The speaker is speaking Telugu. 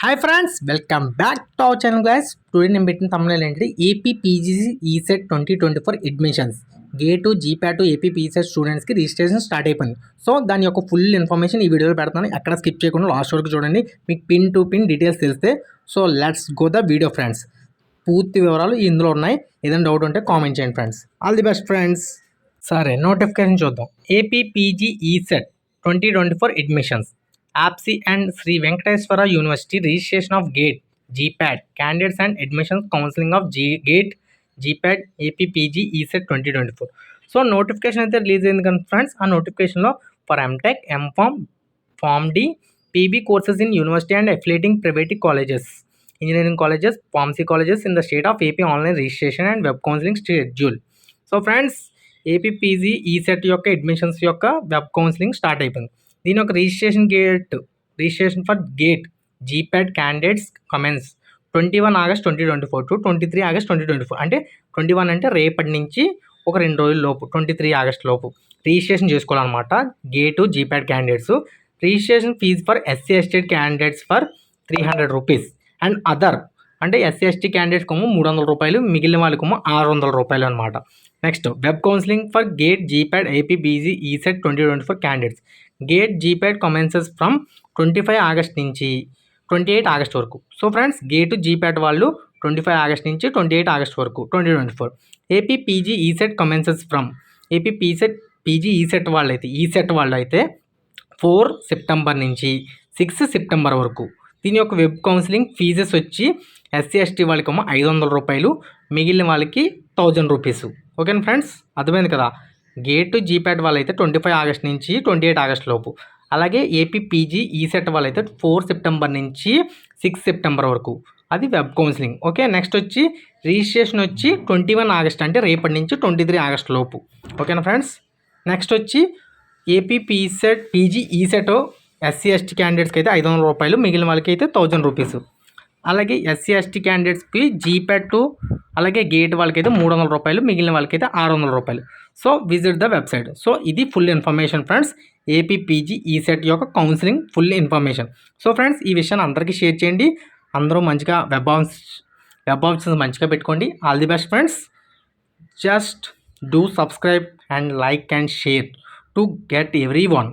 Hi friends, welcome back to our channel guys. Today నేను పెట్టిన తమిళ ఏంటి AP PGC ECET 2024 admissions GATE GPAT AP PECET స్టూడెంట్స్కి రిజిస్ట్రేషన్ స్టార్ట్ అయిపోయింది. సో దాని యొక్క ఫుల్ ఇన్ఫర్మేషన్ ఈ వీడియోలో పెడతాను. ఎక్కడ స్కిప్ చేయకుండా లాస్ట్ వరకు చూడండి, మీకు పిన్ టు పిన్ డీటెయిల్స్ తెలిస్తే. So let's go the video friends. పూర్తి వివరాలు ఇందులో ఉన్నాయి. ఏదైనా డౌట్ ఉంటే కామెంట్ చేయండి friends. All the best friends. సరే, నోటిఫికేషన్ చూద్దాం. AP PG ECET 2024 admissions. APSI and Sri Venkateswara University registration of GATE, GPAT, candidates and admissions counseling of GATE, GPAT, APPG, ESET 2024. So notification అయితే రిలీజ్ అయింది కదా ఫ్రెండ్స్. ఆ నోటిఫికేషన్లో for MTech, MPharm, pharm D, PB courses in university and affiliating private colleges, engineering colleges, pharmacy colleges in the state of AP online registration and web counselling schedule. So friends, APPG ECET యొక్క అడ్మిషన్స్ యొక్క వెబ్ కౌన్సిలింగ్ స్టార్ట్ అయిపోయింది. దీని యొక్క registration for GATE GPAT candidates commence 21 August 2024 to 23 August 2024. అంటే 21 అంటే రేపటి నుంచి ఒక 2 రోజుల లోపు, 23 ఆగస్ట్ లోపు రిజిస్ట్రేషన్ చేసుకోవాలన్నమాట. GATE GPAT candidates. Registration fee for SC ST candidates for 300 rupees and other అంటే ఎస్సీ ఎస్టీ క్యాండిడేట్స్కేమో 300 రూపాయలు, మిగిలిన వాళ్ళకేమో 600 రూపాయలు అనమాట. Next, web counselling for GATE GPAT AP PG ECET 2024 candidates. GATE GPAT commences from 25 August నుంచి 28 ఆగస్ట్ వరకు. సో ఫ్రెండ్స్, గేటు జీప్యాట్ వాళ్ళు 25 ఆగస్ట్ నుంచి 28 ఆగస్ట్ వరకు 2024. AP PG ECET commences from AP PG ECET వాళ్ళు అయితే 4 సెప్టెంబర్ నుంచి 6 సెప్టెంబర్ వరకు. దీని యొక్క వెబ్ కౌన్సిలింగ్ ఫీజెస్ వచ్చి ఎస్సీ ఎస్టీ వాళ్ళకేమో 500 రూపాయలు, మిగిలిన వాళ్ళకి 1000 రూపీస్. ఓకేనా ఫ్రెండ్స్, అర్థమైంది కదా. గేటు జీప్యాట్ వాళ్ళైతే 25 ఆగస్ట్ నుంచి 28 ఆగస్ట్ లోపు. అలాగే ఏపీ పీజీ ఈసెట్ వాళ్ళైతే 4 సెప్టెంబర్ నుంచి 6 సెప్టెంబర్ వరకు. అది వెబ్ కౌన్సిలింగ్. ఓకే, నెక్స్ట్ వచ్చి రిజిస్ట్రేషన్ వచ్చి 21 ఆగస్ట్ అంటే రేపటి నుంచి 23 ఆగస్ట్ లోపు. ఓకేనా ఫ్రెండ్స్. నెక్స్ట్ వచ్చి AP PG ECET SC ST క్యాండిడేట్స్కి అయితే 500 రూపాయలు, మిగిలిన వాళ్ళకి అయితే 1000 రూపీస్. అలాగే ఎస్సీ ఎస్టీ క్యాండిడేట్స్కి జీప్యాట్ అలాగే గేట్ వాళ్ళకైతే 300 రూపాయలు, మిగిలిన వాళ్ళకైతే 600 రూపాయలు. So visit the website. So ఇది full information friends, AP PG ECET యొక్క counselling full information. So friends, ఈ విషయాన్ని అందరికీ షేర్ చేయండి. అందరూ మంచిగా వెబ్ ఆప్షన్స్ మంచిగా పెట్టుకోండి. All the best friends. Just do subscribe and like and share to get every one.